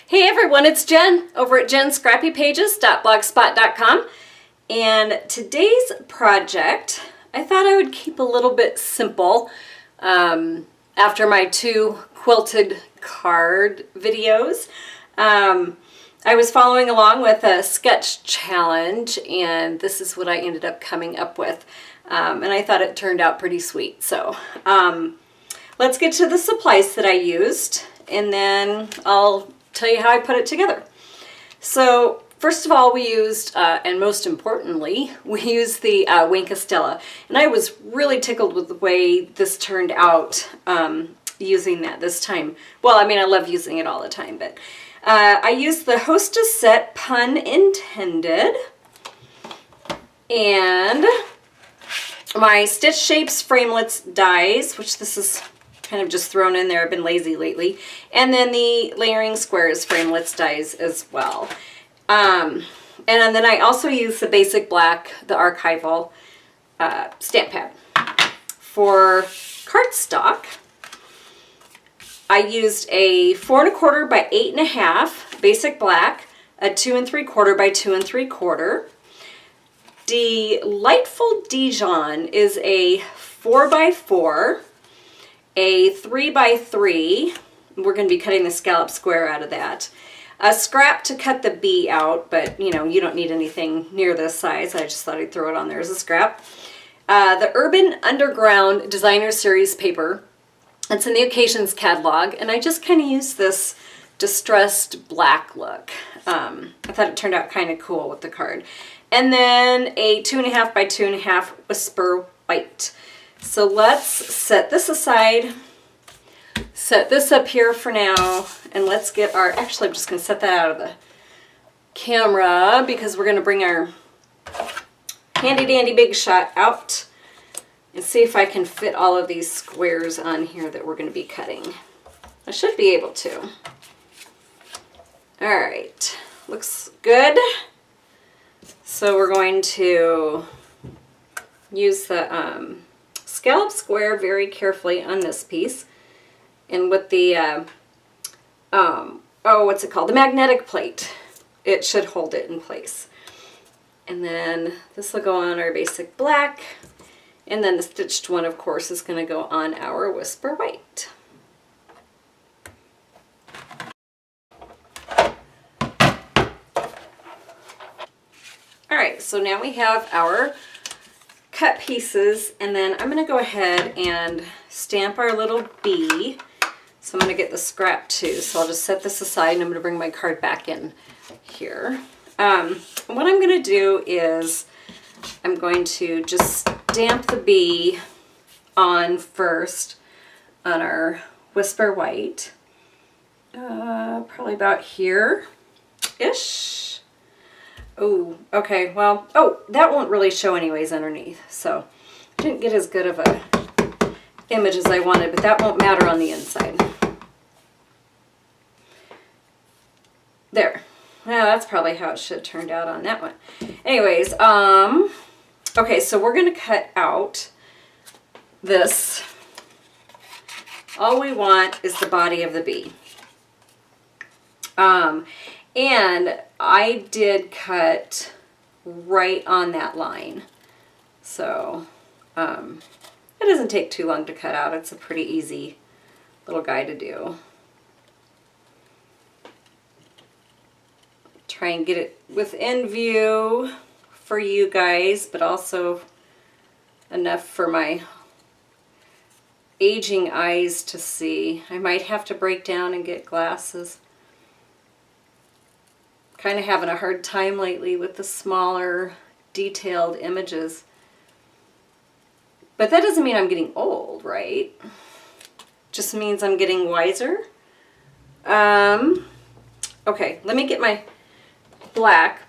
Hey everyone, it's Jen over at jenscrappypages.blogspot.com, and today's project I thought I would keep a little bit simple after my two quilted card videos. I was following along with a sketch challenge, and this is what I ended up coming up with, and I thought it turned out pretty sweet. So let's get to the supplies that I used, and then I'll tell you how I put it together. So first of all, we used, and most importantly, we used the Stella, and I was really tickled with the way this turned out using that this time. Well, I mean, I love using it all the time, but I used the Hostess set, pun intended, and my Stitch Shapes Framelits dies, which this is kind of just thrown in there. I've been lazy lately. And then the Layering Squares Framelits dies as well. And then I also use the basic black, the Archival stamp pad. For cardstock, I used a 4 1/4 by 8 1/2 basic black, a 2 3/4 by 2 3/4. Delightful Dijon is a 4 by 4. A 3 by 3, we're going to be cutting the scallop square out of that. A scrap to cut the B out, but you know, you don't need anything near this size. I just thought I'd throw it on there as a scrap. The Urban Underground Designer Series paper. It's in the Occasions catalog, and I just kind of used this distressed black look. I thought it turned out kind of cool with the card. And then a 2 1/2 by 2 1/2 Whisper White. So let's set this aside, set this up here for now, and let's get our, actually I'm just going to set that out of the camera because we're going to bring our handy dandy big shot out and see if I can fit all of these squares on here that we're going to be cutting. I should be able to. All right, looks good. So we're going to use the scallop square very carefully on this piece, and with the what's it called, the magnetic plate, it should hold it in place. And then this will go on our basic black, and then the stitched one, of course, is going to go on our Whisper White. All right, so now we have our cut pieces, and then I'm going to go ahead and stamp our little B. So I'm going to get the scrap too. So I'll just set this aside, and I'm going to bring my card back in here. What I'm going to do is I'm going to just stamp the B on first on our Whisper White. Probably about here-ish. Oh, okay, well, oh, that won't really show anyways underneath, so I didn't get as good of a image as I wanted, but that won't matter on the inside. There. Now that's probably how it should have turned out on that one. Anyways, okay, so we're going to cut out this. All we want is the body of the bee. And I did cut right on that line. So it doesn't take too long to cut out. It's a pretty easy little guy to do. Try and get it within view for you guys, but also enough for my aging eyes to see. I might have to break down and get glasses. Kind of having a hard time lately with the smaller, detailed images. But that doesn't mean I'm getting old, right? Just means I'm getting wiser. Okay, let me get my black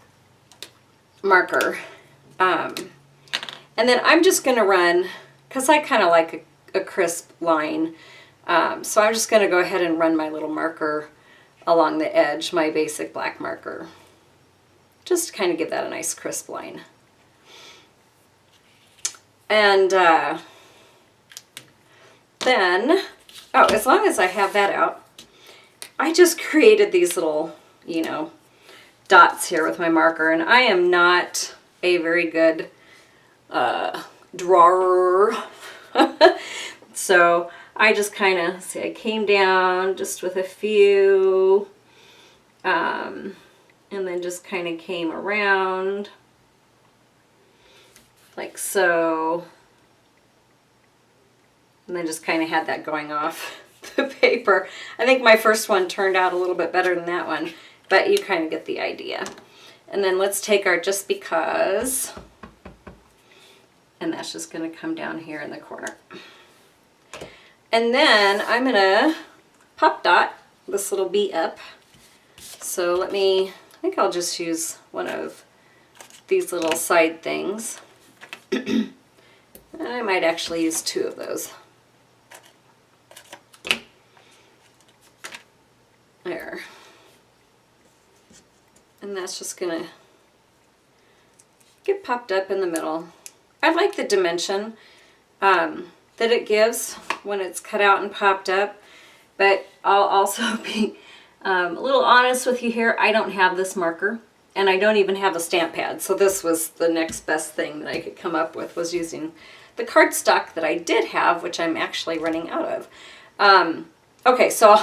marker. And then I'm just going to run, because I kind of like a crisp line. So I'm just going to go ahead and run my little marker along the edge, my basic black marker, just to kind of give that a nice crisp line. And then, oh, as long as I have that out, I just created these little, you know, dots here with my marker, and I am not a very good drawer. So I just kind of, see, I came down just with a few, and then just kind of came around like so, and then just kind of had that going off the paper. I think my first one turned out a little bit better than that one, but you kind of get the idea. And then let's take our just because, and that's just going to come down here in the corner. And then I'm going to pop dot this little bee up. So let me, I think I'll just use one of these little side things. I might actually use two of those. There. And that's just going to get popped up in the middle. I like the dimension that it gives when it's cut out and popped up, but I'll also be a little honest with you here. I don't have this marker, and I don't even have a stamp pad, so this was the next best thing that I could come up with, was using the cardstock that I did have, which I'm actually running out of. Okay, so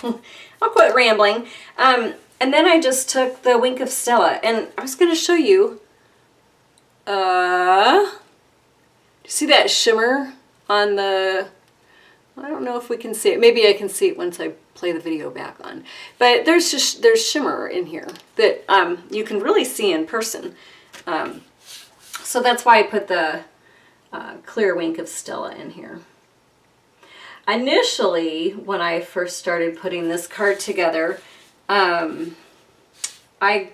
I'll quit rambling. And then I just took the Wink of Stella, and I was going to show you, see that shimmer on the, I don't know if we can see it. Maybe I can see it once I play the video back on. But there's shimmer in here that you can really see in person. So that's why I put the clear Wink of Stella in here. Initially, when I first started putting this card together, I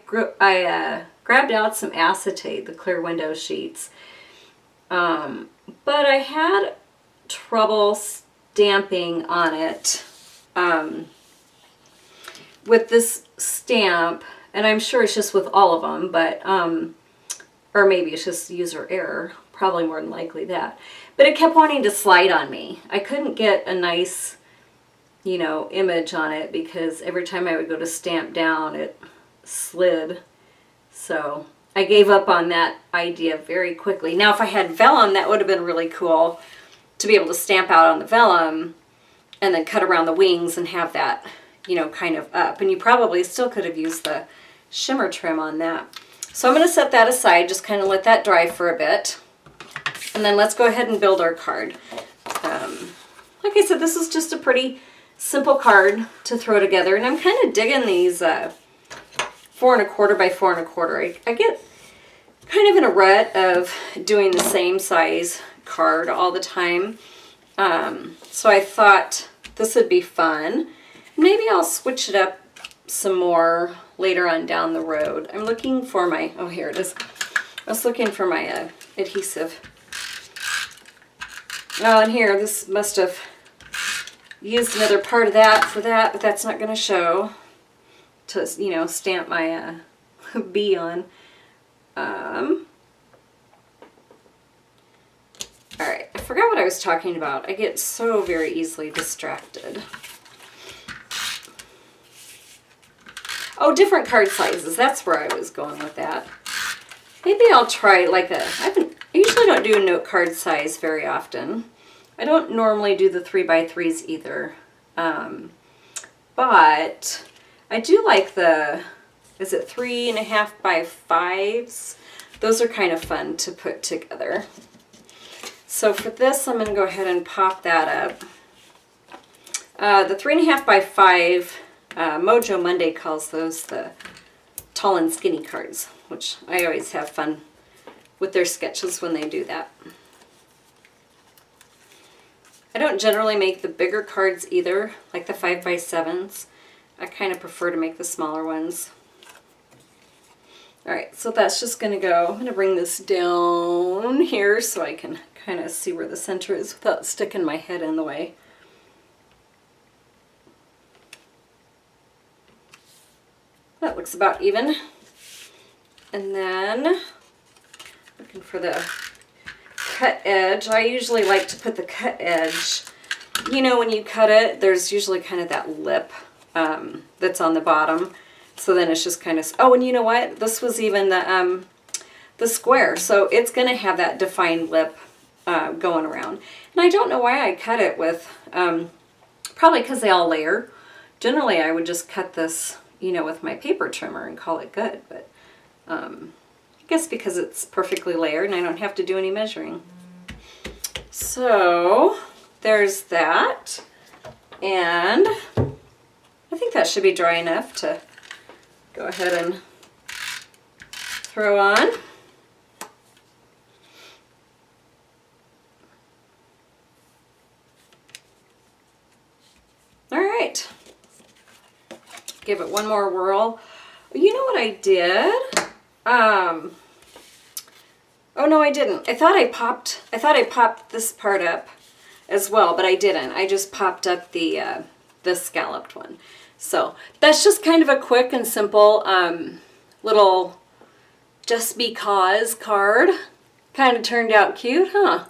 grabbed out some acetate, the clear window sheets, but I had trouble stamping on it with this stamp, and I'm sure it's just with all of them, but or maybe it's just user error, probably more than likely that. But it kept wanting to slide on me. I couldn't get a nice, you know, image on it because every time I would go to stamp down, it slid. So I gave up on that idea very quickly. Now, if I had vellum, that would have been really cool to be able to stamp out on the vellum and then cut around the wings and have that, you know, kind of up. And you probably still could have used the shimmer trim on that. So I'm going to set that aside, just kind of let that dry for a bit. And then let's go ahead and build our card. Like I said, this is just a pretty simple card to throw together. And I'm kind of digging these 4 1/4 by 4 1/4. I get kind of in a rut of doing the same size card all the time. So I thought this would be fun. Maybe I'll switch it up some more later on down the road. I'm looking for my, oh, here it is. I was looking for my adhesive. Oh, and here, this must have used another part of that for that, but that's not going to show to, you know, stamp my bee on. Alright, I forgot what I was talking about. I get so very easily distracted. Oh, different card sizes. That's where I was going with that. Maybe I'll try like a, I usually don't do a note card size very often. I don't normally do the 3x3s either. But I do like the, is it 3.5 by 5s? Those are kind of fun to put together. So for this, I'm going to go ahead and pop that up. The 3.5 by 5, Mojo Monday calls those the tall and skinny cards, which I always have fun with their sketches when they do that. I don't generally make the bigger cards either, like the 5x7s. I kind of prefer to make the smaller ones. Alright, so that's just going to go, I'm going to bring this down here so I can kind of see where the center is without sticking my head in the way. That looks about even. And then, looking for the cut edge. I usually like to put the cut edge, you know, when you cut it, there's usually kind of that lip that's on the bottom. So then it's just kind of, oh, and you know what? This was even the square. So it's going to have that defined lip going around. And I don't know why I cut it with, probably because they all layer. Generally, I would just cut this, you know, with my paper trimmer and call it good. But I guess because it's perfectly layered and I don't have to do any measuring. So there's that. And I think that should be dry enough to go ahead and throw on. All right. Give it one more whirl. You know what I did? Oh no, I didn't. I thought I popped this part up as well, but I didn't. I just popped up the scalloped one. So that's just kind of a quick and simple little just because card. Kind of turned out cute, huh?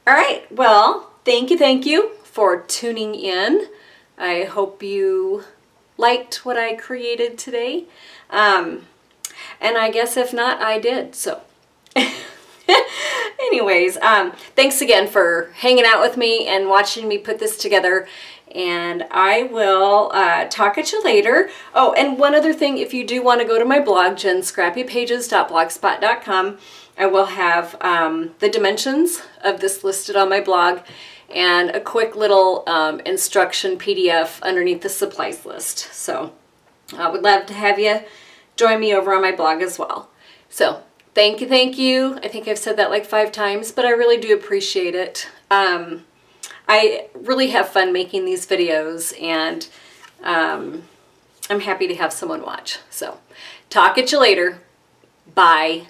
All right, well, thank you for tuning in. I hope you liked what I created today. And I guess if not, I did, so. Anyways, thanks again for hanging out with me and watching me put this together. And I will talk at you later. Oh, and one other thing, if you do want to go to my blog, jenscrappypages.blogspot.com, I will have the dimensions of this listed on my blog and a quick little instruction PDF underneath the supplies list. So I would love to have you join me over on my blog as well. So thank you. I think I've said that like 5 times, but I really do appreciate it. I really have fun making these videos, and I'm happy to have someone watch. So talk at you later. Bye.